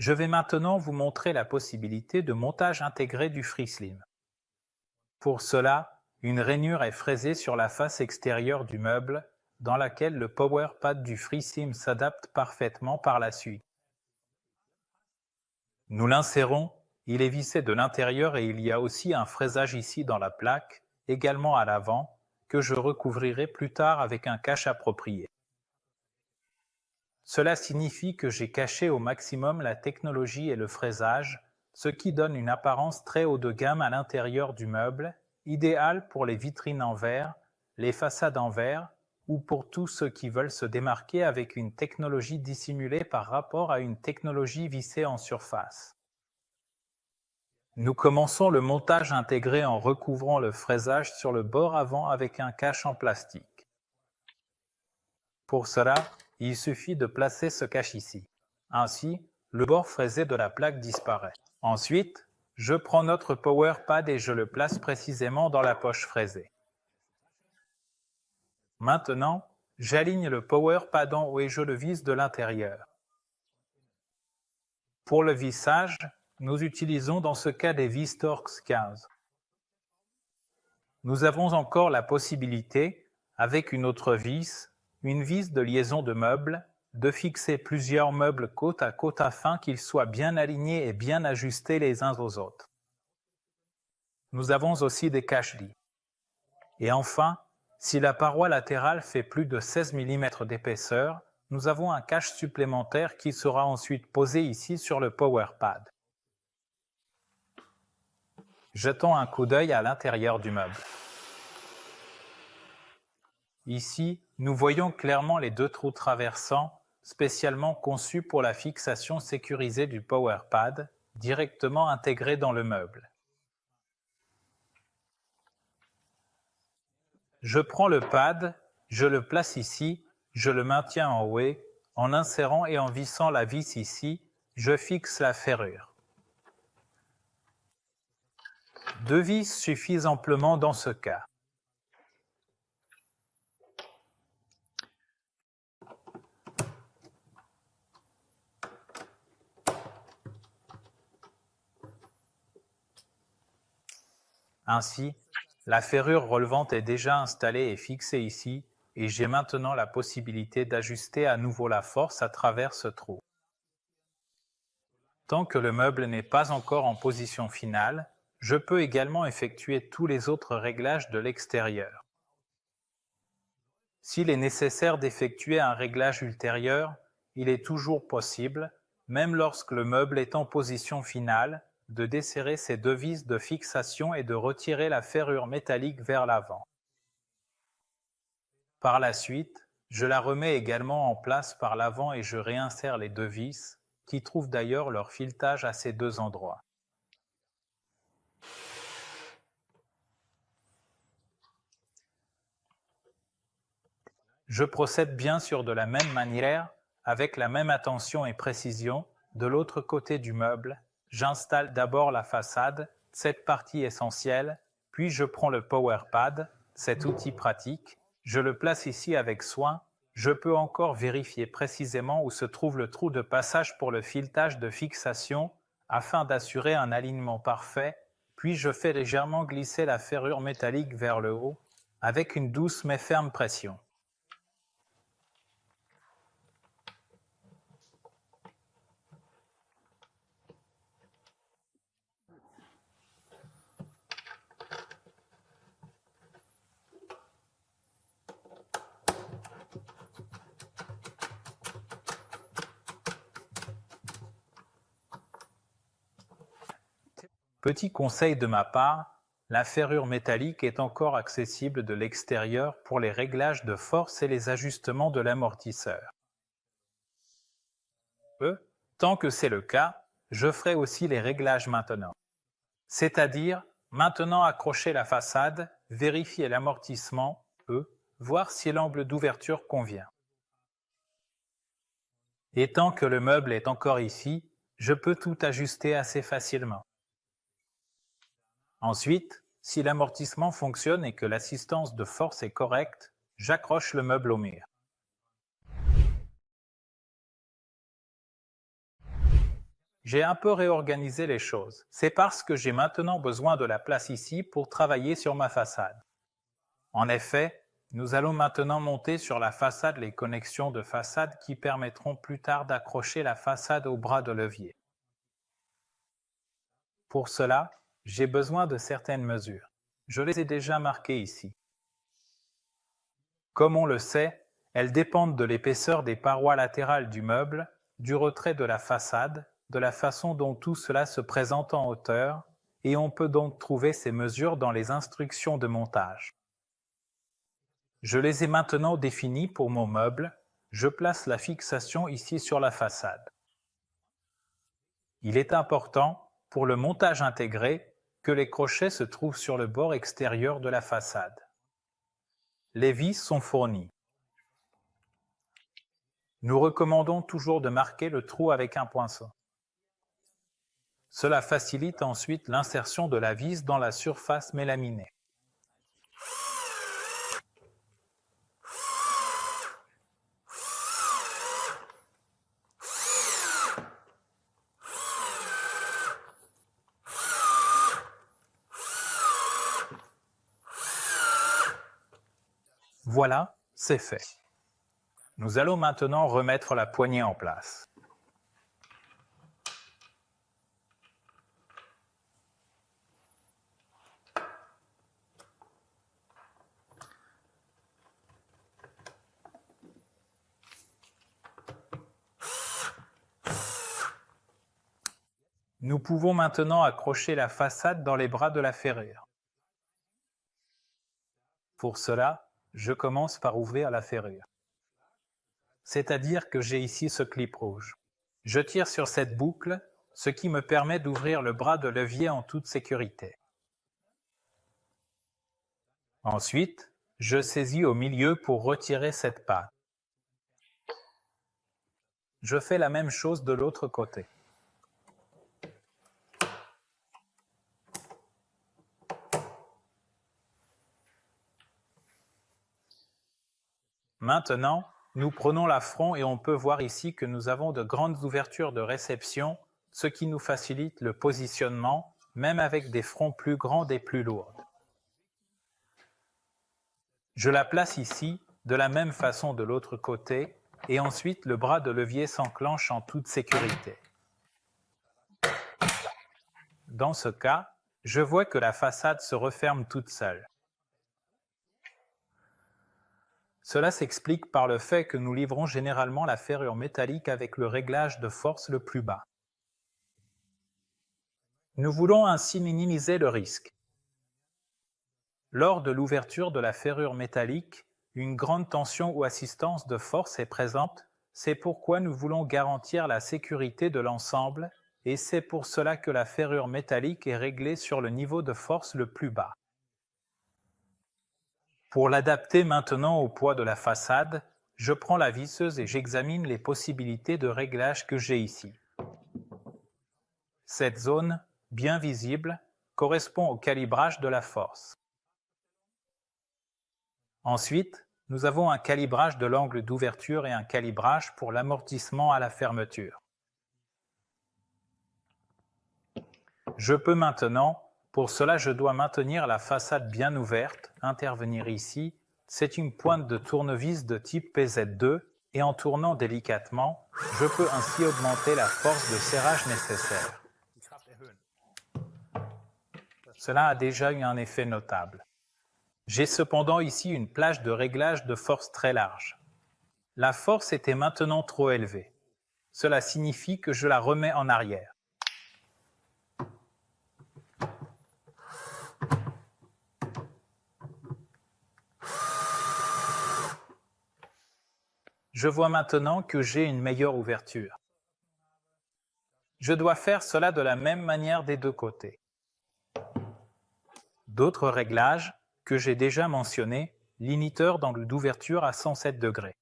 Je vais maintenant vous montrer la possibilité de montage intégré du FreeSlim. Pour cela, une rainure est fraisée sur la face extérieure du meuble, dans laquelle le PowerPad du FreeSlim s'adapte parfaitement par la suite. Nous l'insérons, il est vissé de l'intérieur et il y a aussi un fraisage ici dans la plaque, également à l'avant, que je recouvrirai plus tard avec un cache approprié. Cela signifie que j'ai caché au maximum la technologie et le fraisage, ce qui donne une apparence très haut de gamme à l'intérieur du meuble, idéal pour les vitrines en verre, les façades en verre ou pour tous ceux qui veulent se démarquer avec une technologie dissimulée par rapport à une technologie vissée en surface. Nous commençons le montage intégré en recouvrant le fraisage sur le bord avant avec un cache en plastique. Pour cela, il suffit de placer ce cache ici. Ainsi, le bord fraisé de la plaque disparaît. Ensuite, je prends notre PowerPad et je le place précisément dans la poche fraisée. Maintenant, j'aligne le PowerPad en haut et je le visse de l'intérieur. Pour le vissage, nous utilisons dans ce cas des vis Torx 15. Nous avons encore la possibilité, avec une autre vis de liaison de meubles, de fixer plusieurs meubles côte à côte afin qu'ils soient bien alignés et bien ajustés les uns aux autres. Nous avons aussi des cache-lits. Et enfin, si la paroi latérale fait plus de 16 mm d'épaisseur, nous avons un cache supplémentaire qui sera ensuite posé ici sur le PowerPad. Jetons un coup d'œil à l'intérieur du meuble. Ici, nous voyons clairement les deux trous traversants, spécialement conçus pour la fixation sécurisée du PowerPad, directement intégrés dans le meuble. Je prends le pad, je le place ici, je le maintiens en haut, en insérant et en vissant la vis ici, je fixe la ferrure. 2 vis suffisent amplement dans ce cas. Ainsi, la ferrure relevante est déjà installée et fixée ici, et j'ai maintenant la possibilité d'ajuster à nouveau la force à travers ce trou. Tant que le meuble n'est pas encore en position finale, je peux également effectuer tous les autres réglages de l'extérieur. S'il est nécessaire d'effectuer un réglage ultérieur, il est toujours possible, même lorsque le meuble est en position finale, de desserrer ces 2 vis de fixation et de retirer la ferrure métallique vers l'avant. Par la suite, je la remets également en place par l'avant et je réinsère les 2 vis, qui trouvent d'ailleurs leur filetage à ces 2 endroits. Je procède bien sûr de la même manière, avec la même attention et précision, de l'autre côté du meuble. J'installe d'abord la façade, cette partie essentielle, puis je prends le PowerPad, cet outil pratique, je le place ici avec soin. Je peux encore vérifier précisément où se trouve le trou de passage pour le filetage de fixation afin d'assurer un alignement parfait, puis je fais légèrement glisser la ferrure métallique vers le haut avec une douce mais ferme pression. Petit conseil de ma part, la ferrure métallique est encore accessible de l'extérieur pour les réglages de force et les ajustements de l'amortisseur. Tant que c'est le cas, je ferai aussi les réglages maintenant. C'est-à-dire, maintenant accrocher la façade, vérifier l'amortissement, voir si l'angle d'ouverture convient. Et tant que le meuble est encore ici, je peux tout ajuster assez facilement. Ensuite, si l'amortissement fonctionne et que l'assistance de force est correcte, j'accroche le meuble au mur. J'ai un peu réorganisé les choses. C'est parce que j'ai maintenant besoin de la place ici pour travailler sur ma façade. En effet, nous allons maintenant monter sur la façade les connexions de façade qui permettront plus tard d'accrocher la façade au bras de levier. Pour cela, j'ai besoin de certaines mesures. Je les ai déjà marquées ici. Comme on le sait, elles dépendent de l'épaisseur des parois latérales du meuble, du retrait de la façade, de la façon dont tout cela se présente en hauteur, et on peut donc trouver ces mesures dans les instructions de montage. Je les ai maintenant définies pour mon meuble. Je place la fixation ici sur la façade. Il est important, pour le montage intégré, que les crochets se trouvent sur le bord extérieur de la façade. Les vis sont fournies. Nous recommandons toujours de marquer le trou avec un poinçon. Cela facilite ensuite l'insertion de la vis dans la surface mélaminée. Voilà, c'est fait. Nous allons maintenant remettre la poignée en place. Nous pouvons maintenant accrocher la façade dans les bras de la ferrure. Pour cela, je commence par ouvrir la ferrure. C'est-à-dire que j'ai ici ce clip rouge. Je tire sur cette boucle, ce qui me permet d'ouvrir le bras de levier en toute sécurité. Ensuite, je saisis au milieu pour retirer cette patte. Je fais la même chose de l'autre côté. Maintenant, nous prenons l'affront et on peut voir ici que nous avons de grandes ouvertures de réception, ce qui nous facilite le positionnement, même avec des fronts plus grands et plus lourds. Je la place ici, de la même façon de l'autre côté, et ensuite le bras de levier s'enclenche en toute sécurité. Dans ce cas, je vois que la façade se referme toute seule. Cela s'explique par le fait que nous livrons généralement la ferrure métallique avec le réglage de force le plus bas. Nous voulons ainsi minimiser le risque. Lors de l'ouverture de la ferrure métallique, une grande tension ou assistance de force est présente, c'est pourquoi nous voulons garantir la sécurité de l'ensemble et c'est pour cela que la ferrure métallique est réglée sur le niveau de force le plus bas. Pour l'adapter maintenant au poids de la façade, je prends la visseuse et j'examine les possibilités de réglage que j'ai ici. Cette zone, bien visible, correspond au calibrage de la force. Ensuite, nous avons un calibrage de l'angle d'ouverture et un calibrage pour l'amortissement à la fermeture. Je peux maintenant, pour cela je dois maintenir la façade bien ouverte, intervenir ici, c'est une pointe de tournevis de type PZ2 et en tournant délicatement, je peux ainsi augmenter la force de serrage nécessaire. Cela a déjà eu un effet notable. J'ai cependant ici une plage de réglage de force très large. La force était maintenant trop élevée. Cela signifie que je la remets en arrière. Je vois maintenant que j'ai une meilleure ouverture. Je dois faire cela de la même manière des deux côtés. D'autres réglages, que j'ai déjà mentionnés, limiteur d'angle d'ouverture à 107 degrés.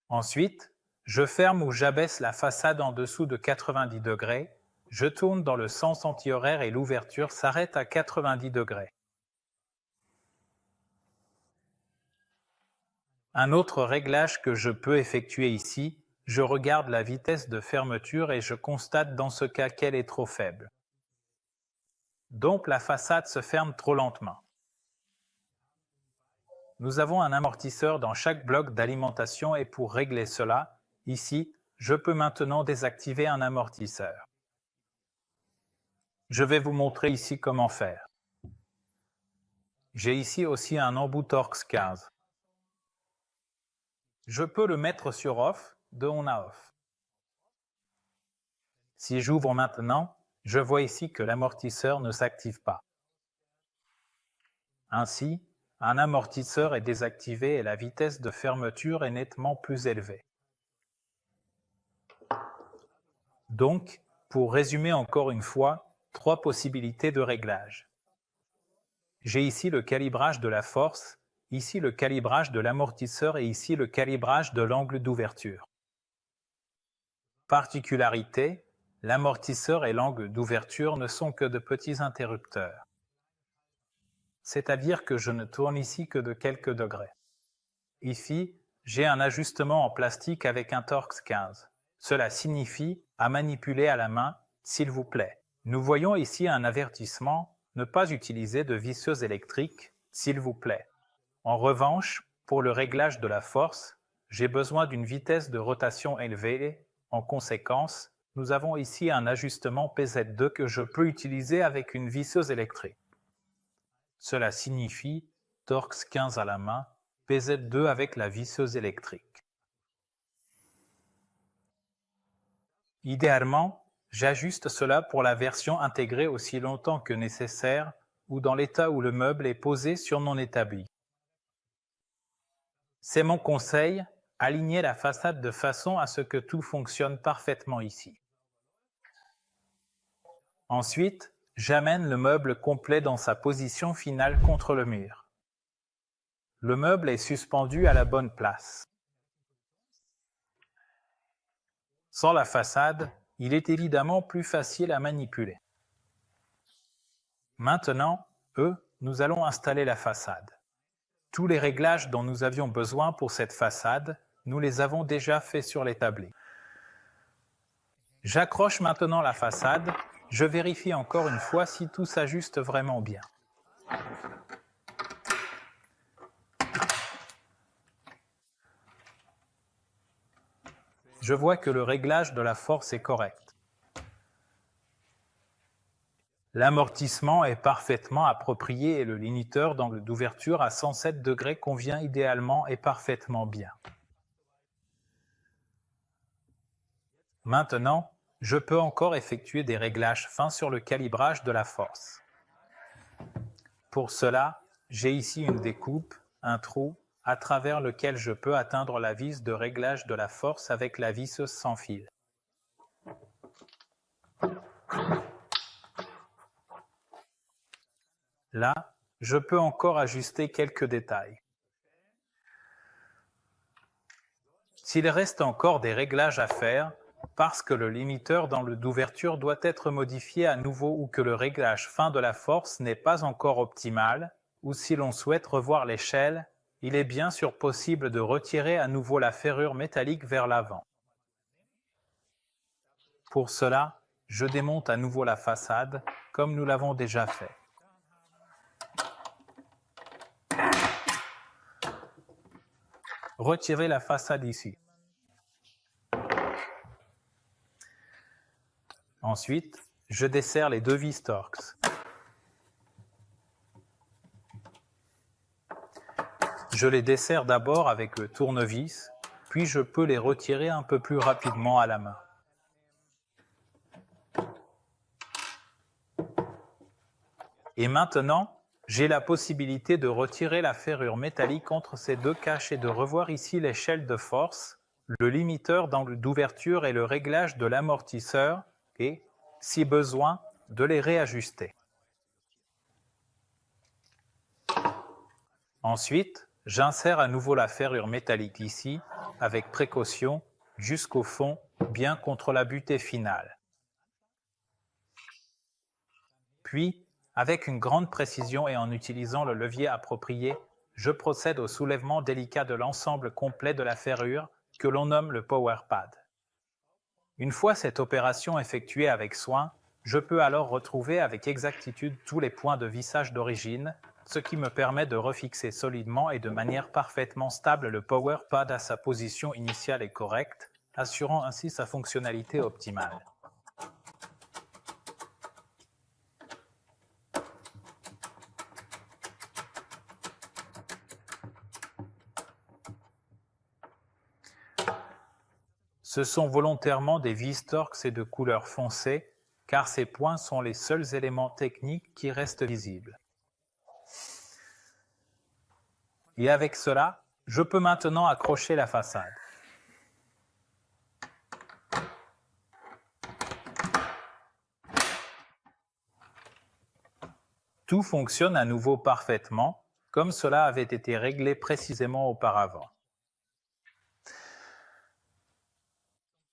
Ensuite, je ferme ou j'abaisse la façade en dessous de 90 degrés, je tourne dans le sens antihoraire et l'ouverture s'arrête à 90 degrés. Un autre réglage que je peux effectuer ici, je regarde la vitesse de fermeture et je constate dans ce cas qu'elle est trop faible. Donc la façade se ferme trop lentement. Nous avons un amortisseur dans chaque bloc d'alimentation et pour régler cela, ici, je peux maintenant désactiver un amortisseur. Je vais vous montrer ici comment faire. J'ai ici aussi un embout Torx 15. Je peux le mettre sur off de on à off. Si j'ouvre maintenant, je vois ici que l'amortisseur ne s'active pas. Ainsi, un amortisseur est désactivé et la vitesse de fermeture est nettement plus élevée. Donc, pour résumer encore une fois, 3 possibilités de réglage. J'ai ici le calibrage de la force, ici le calibrage de l'amortisseur et ici le calibrage de l'angle d'ouverture. Particularité, l'amortisseur et l'angle d'ouverture ne sont que de petits interrupteurs. C'est-à-dire que je ne tourne ici que de quelques degrés. Ici, j'ai un ajustement en plastique avec un Torx 15. Cela signifie à manipuler à la main, s'il vous plaît. Nous voyons ici un avertissement, ne pas utiliser de visseuse électrique, s'il vous plaît. En revanche, pour le réglage de la force, j'ai besoin d'une vitesse de rotation élevée. En conséquence, nous avons ici un ajustement PZ2 que je peux utiliser avec une visseuse électrique. Cela signifie Torx 15 à la main, PZ2 avec la visseuse électrique. Idéalement, j'ajuste cela pour la version intégrée aussi longtemps que nécessaire ou dans l'état où le meuble est posé sur mon établi. C'est mon conseil, aligner la façade de façon à ce que tout fonctionne parfaitement ici. Ensuite, j'amène le meuble complet dans sa position finale contre le mur. Le meuble est suspendu à la bonne place. Sans la façade, il est évidemment plus facile à manipuler. Maintenant, nous allons installer la façade. Tous les réglages dont nous avions besoin pour cette façade, nous les avons déjà faits sur l'établi. J'accroche maintenant la façade. Je vérifie encore une fois si tout s'ajuste vraiment bien. Je vois que le réglage de la force est correct. L'amortissement est parfaitement approprié et le limiteur d'angle d'ouverture à 107 degrés convient idéalement et parfaitement bien. Maintenant, je peux encore effectuer des réglages fins sur le calibrage de la force. Pour cela, j'ai ici une découpe, un trou, à travers lequel je peux atteindre la vis de réglage de la force avec la visseuse sans fil. Là, je peux encore ajuster quelques détails. S'il reste encore des réglages à faire, parce que le limiteur d'angle d'ouverture doit être modifié à nouveau ou que le réglage fin de la force n'est pas encore optimal, ou si l'on souhaite revoir l'échelle, il est bien sûr possible de retirer à nouveau la ferrure métallique vers l'avant. Pour cela, je démonte à nouveau la façade, comme nous l'avons déjà fait. Retirez la façade ici. Ensuite, je desserre les 2 vis Torx. Je les desserre d'abord avec le tournevis, puis je peux les retirer un peu plus rapidement à la main. Et maintenant, j'ai la possibilité de retirer la ferrure métallique entre ces 2 caches et de revoir ici l'échelle de force, le limiteur d'angle d'ouverture et le réglage de l'amortisseur et, si besoin, de les réajuster. Ensuite, j'insère à nouveau la ferrure métallique ici, avec précaution, jusqu'au fond, bien contre la butée finale. Puis, avec une grande précision et en utilisant le levier approprié, je procède au soulèvement délicat de l'ensemble complet de la ferrure que l'on nomme le PowerPad. Une fois cette opération effectuée avec soin, je peux alors retrouver avec exactitude tous les points de vissage d'origine, ce qui me permet de refixer solidement et de manière parfaitement stable le PowerPad à sa position initiale et correcte, assurant ainsi sa fonctionnalité optimale. Ce sont volontairement des vis Torx et de couleur foncée, car ces points sont les seuls éléments techniques qui restent visibles. Et avec cela, je peux maintenant accrocher la façade. Tout fonctionne à nouveau parfaitement, comme cela avait été réglé précisément auparavant.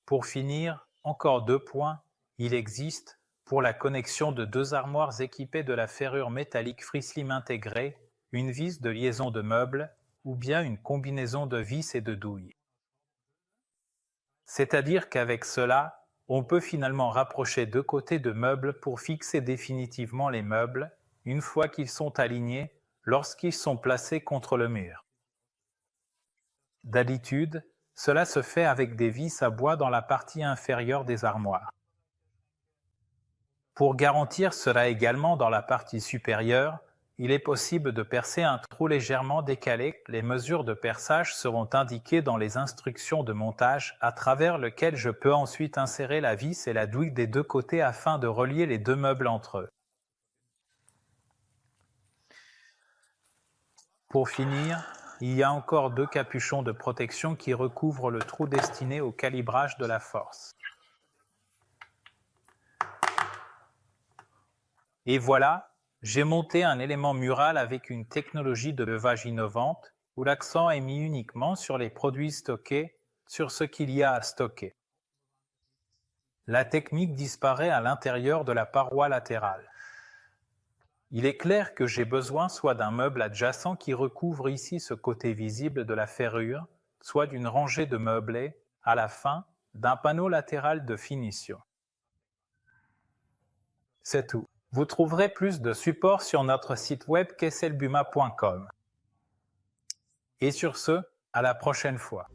Pour finir, encore 2 points. Il existe, pour la connexion de 2 armoires équipées de la ferrure métallique FreeSlim intégrée, une vis de liaison de meubles ou bien une combinaison de vis et de douilles. C'est-à-dire qu'avec cela, on peut finalement rapprocher 2 côtés de meubles pour fixer définitivement les meubles, une fois qu'ils sont alignés, lorsqu'ils sont placés contre le mur. D'habitude, cela se fait avec des vis à bois dans la partie inférieure des armoires. Pour garantir cela également dans la partie supérieure, il est possible de percer un trou légèrement décalé. Les mesures de perçage seront indiquées dans les instructions de montage, à travers lequel je peux ensuite insérer la vis et la douille des 2 côtés afin de relier les 2 meubles entre eux. Pour finir, il y a encore 2 capuchons de protection qui recouvrent le trou destiné au calibrage de la force. Et voilà, j'ai monté un élément mural avec une technologie de levage innovante où l'accent est mis uniquement sur les produits stockés, sur ce qu'il y a à stocker. La technique disparaît à l'intérieur de la paroi latérale. Il est clair que j'ai besoin soit d'un meuble adjacent qui recouvre ici ce côté visible de la ferrure, soit d'une rangée de meublés, à la fin, d'un panneau latéral de finition. C'est tout. Vous trouverez plus de supports sur notre site web kesselbuma.com. Et sur ce, à la prochaine fois.